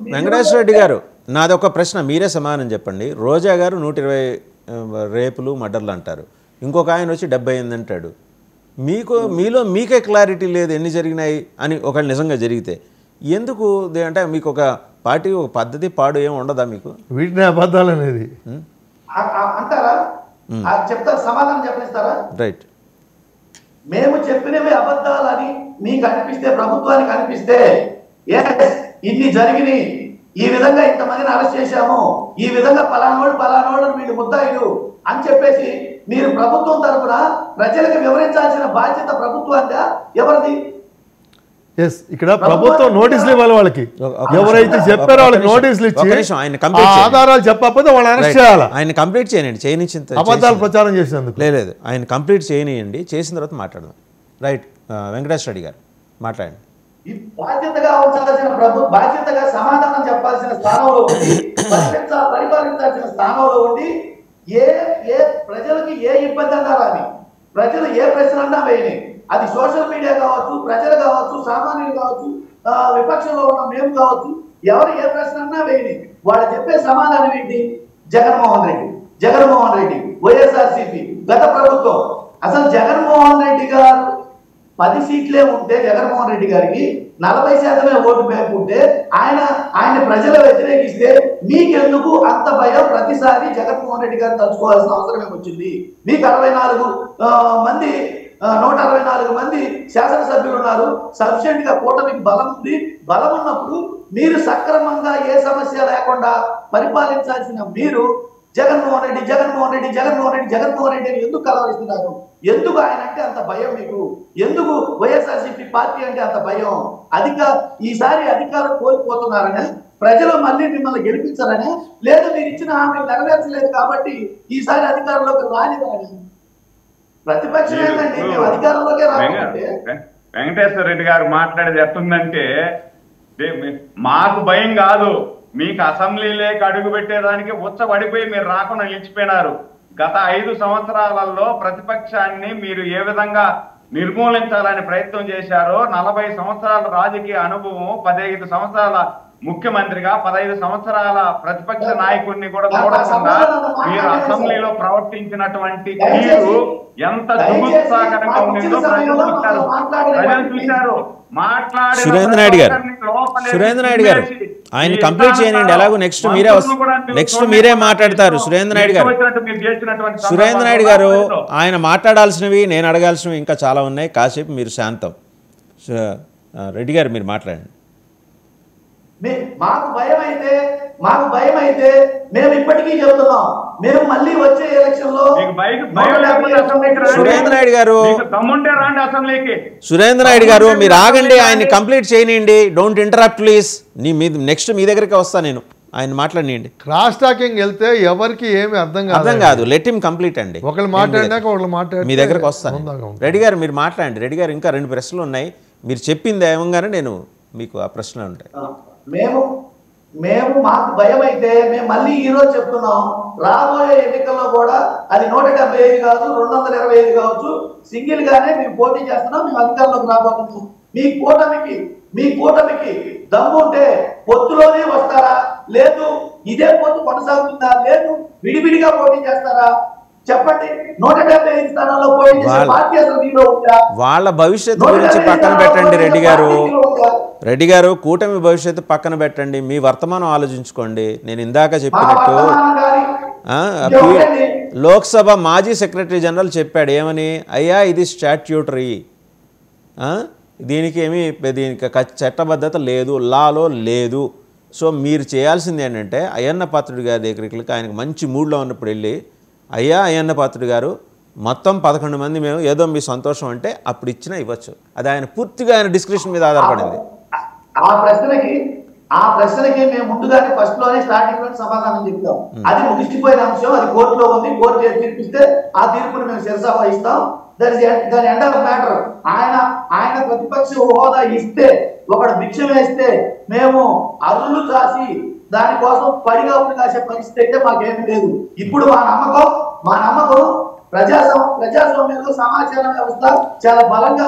వెంకటేశ్వర రెడ్డి గారు నాదొక ప్రశ్న మీరే సమాధానం చెప్పండి. రోజా గారు 120 రేపులు మర్డర్లు అంటారు, ఇంకొక ఆయన వచ్చి 78 అంటాడు. మీలో మీకే క్లారిటీ లేదు ఎన్ని జరిగినాయి అని. ఒకవేళ నిజంగా జరిగితే ఎందుకు అంటే మీకు ఒక పార్టీ ఒక పద్ధతి పాడు ఏమి ఉండదా మీకు? వీటిని అబద్ధాలు అనేది అంటారా? చెప్తారు, సమాధానం చెప్పనిస్తారా? రైట్. మేము చెప్పినవి అబద్ధాలని మీకు అనిపిస్తే, ప్రభుత్వానికి అనిపిస్తే, ఇన్ని జరిగినాయి, ఈ విధంగా ఇంతమందిని అరెస్ట్ చేశాము, ఈ విధంగా పలానోళ్ళు వీళ్ళు ముద్దాయిలు అని చెప్పేసి మీరు ప్రభుత్వం తరఫున ప్రజలకు వివరించాల్సిన బాధ్యత ప్రభుత్వానికి ఎవరిది? ఇక్కడ ప్రభుత్వం నోటీసులు ఇవ్వాలి వాళ్ళకి. ఎవరైతే చెప్పారో వాళ్ళకి నోటీసులు ఇచ్చి ఆధారాలు చెప్పకపోతే వాళ్ళని అరెస్ట్ చేయాలి. ఆయన కంప్లీట్ చేయండి, చేయనిచ్చిన అబద్ధాలు ప్రచారం చేసినందుకు. లేదు, ఆయన కంప్లీట్ చేయనియండి, చేసిన తర్వాత మాట్లాడదాం. రైట్. వెంకటేశ్వర రెడ్డి గారు మాట్లాడండి. ఈ బాధ్యతగా ఉంచాల్సిన బాధ్యతగా సమాధానం చెప్పాల్సిన స్థానంలో ఉండి, పరిపాలించాల్సిన స్థానంలో ఉండి ఏ ప్రజలకి ఏ ఇబ్బంది అన్నా రాని, ప్రజలు ఏ ప్రశ్న అన్నా వేయని, అది సోషల్ మీడియా కావచ్చు, ప్రజలు కావచ్చు, సామాన్యులు కావచ్చు, విపక్షంలో ఉన్న మేము కావచ్చు, ఎవరు ఏ ప్రశ్న అన్నా వేయని, వాళ్ళు చెప్పే సమాధానం ఏంటి? జగన్మోహన్ రెడ్డి, వైఎస్ఆర్సీపీ, గత ప్రభుత్వం. అసలు జగన్మోహన్ రెడ్డి గారు 10 సీట్లే ఉంటే, జగన్మోహన్ రెడ్డి గారికి 40% ఓటు బ్యాంక్ ఉంటే, ఆయన ప్రజలు వ్యతిరేకిస్తే మీకెందుకు అంత భయం? ప్రతిసారి జగన్మోహన్ రెడ్డి గారు తలుచుకోవాల్సిన అవసరం ఏమొచ్చింది? మీకు 164 మంది శాసనసభ్యులు ఉన్నారు, సఫిషియెంట్ గా కూటమికి బలం ఉంది. బలం ఉన్నప్పుడు మీరు సక్రమంగా ఏ సమస్య లేకుండా పరిపాలించాల్సిన మీరు జగన్మోహన్ రెడ్డి అని ఎందుకు కలవరిస్తున్నారు? ఎందుకు ఆయన అంటే అంత భయం మీకు? ఎందుకు వైఎస్ఆర్సీపీ పార్టీ అంటే అంత భయం? ఈసారి అధికారం కోల్పోతున్నారని, ప్రజలు మళ్ళీ మిమ్మల్ని గెలిపించారని, లేదు మీరు ఇచ్చిన హామీలు నెరవేర్చలేదు కాబట్టి ఈసారి అధికారంలోకి రానివ్వని. ప్రతిపక్షం ఏంటంటే మేము అధికారంలోకి రావాలంటే. వెంకటేశ్వర రెడ్డి గారు మాట్లాడేది ఎట్టుందంటే, మాకు భయం కాదు, మీకు అసెంబ్లీలోకి అడుగు పెట్టేదానికి ఉచ్చబడిపోయి మీరు రాకుండా నిలిచిపోయినారు. గత 5 సంవత్సరాలలో ప్రతిపక్షాన్ని మీరు ఏ విధంగా నిర్మూలించాలని ప్రయత్నం చేశారో, 40 సంవత్సరాల రాజకీయ అనుభవం, 15 సంవత్సరాల ముఖ్యమంత్రిగా, 15 సంవత్సరాల ప్రతిపక్ష నాయకుడిని కూడా చూడకుండా మీరు అసెంబ్లీలో ప్రవర్తించినటువంటి తీరు ఎంత దురుత్సాహకరంగా ఉండిందో ప్రజలు చూశారు. సురేంద్ర నాయుడు గారు ఆయన కంప్లీట్ చేయండి. ఎలాగో నెక్స్ట్ మీరే మాట్లాడతారు. సురేంద్ర నాయుడు గారు ఆయన మాట్లాడాల్సినవి, నేను అడగాల్సినవి ఇంకా చాలా ఉన్నాయి. కాసేపు మీరు శాంతం. రెడ్డి గారు మీరు మాట్లాడండి. మాకు భయం అయితే మేము ఇప్పటికీ చెప్తున్నాం, మేము మళ్ళీ వచ్చే ఎలక్షన్ లో సురేంద్ర నాయుడు గారు మీరు ఆగండి, ఆయన్ని కంప్లీట్ చేయనియండి. Don't interrupt please. నెక్స్ట్ మీ దగ్గరికి వస్తా నేను, ఆయన మాట్లాడియండి. క్రాస్ టాకింగ్ వెళ్తే ఎవరికి ఏమి అర్థం కాదు. లెట్ హిమ్ కంప్లీట్ అండి. ఒకళ్ళు మాట్లాడినాక ఒకళ్ళు మాట్లాడి మీ దగ్గరకు వస్తాను. రెడ్డి గారు మీరు మాట్లాడండి. రెడ్డి గారు ఇంకా 2 ప్రశ్నలు ఉన్నాయి. మీరు చెప్పింది ఏమంగానే నేను మీకు ఆ ప్రశ్నలు ఉంటాయి. మాకు భయం అయితే మేము మళ్ళీ ఈ రోజు చెప్తున్నాం, రాబోయే ఎన్నికల్లో కూడా అది 175 కాదు, 225 కావచ్చు, సింగిల్ గానే మేము పోటీ చేస్తున్నాం, మేము అధికారంలోకి రాబోతున్నాం. మీ కూటమికి దమ్ముంటే పొత్తులోనే వస్తారా, లేదు ఇదే పొత్తు కొనసాగుతుందా, లేదు విడివిడిగా పోటీ చేస్తారా? చెప్పండి. 175 స్థానాల్లో పోటీ చేసే పార్టీ అసలు మీలో ఉందా? వాళ్ళ భవిష్యత్తు గురించి పక్కన పెట్టండి రెడ్డి గారు. కూటమి భవిష్యత్తు పక్కన పెట్టండి, మీ వర్తమానం ఆలోచించుకోండి. నేను ఇందాక చెప్పినట్టు లోక్సభ మాజీ సెక్రటరీ జనరల్ చెప్పాడు ఏమని, అయ్యా ఇది స్టాట్యూటరీ, దీనికి చట్టబద్ధత లేదు, లాలో లేదు. సో మీరు చేయాల్సింది ఏంటంటే అయ్యన్న పాత్రుడి గారి దగ్గరికి ఆయనకు మంచి మూడ్లో ఉన్నప్పుడు వెళ్ళి, అయ్యా అయ్యన్న పాత్రుడు గారు మొత్తం 11 మంది మేము, ఏదో మీ సంతోషం అంటే అప్పుడు ఇచ్చినా ఇవ్వచ్చు. అది ఆయన పూర్తిగా ఆయన డిస్క్రిప్షన్ మీద ఆధారపడింది. ఆ ప్రశ్నకి మేము ముందుగానే ఫస్ట్ లోనే స్టార్టింగ్ లో సమాధానం చెప్తాం. అది ముగిసిపోయిన అంశం, అది కోర్టులో ఉంది. కోర్టు తీర్పిస్తే ఆ తీర్పును మేము శిరసా వహిస్తాం. దాని ఎండ్ ఆఫ్ మ్యాటర్. ఆయన ప్రతిపక్ష హోదా ఇస్తే, ఒకడు భిక్ష వేస్తే మేము అరులు కాసి దానికోసం పడిగా ఉండి కాసే పరిస్థితి అయితే మాకేమీ లేదు. ఇప్పుడు మా నమ్మకం ప్రజాస్వామ్యంలో సమాచార వ్యవస్థ చాలా బలంగా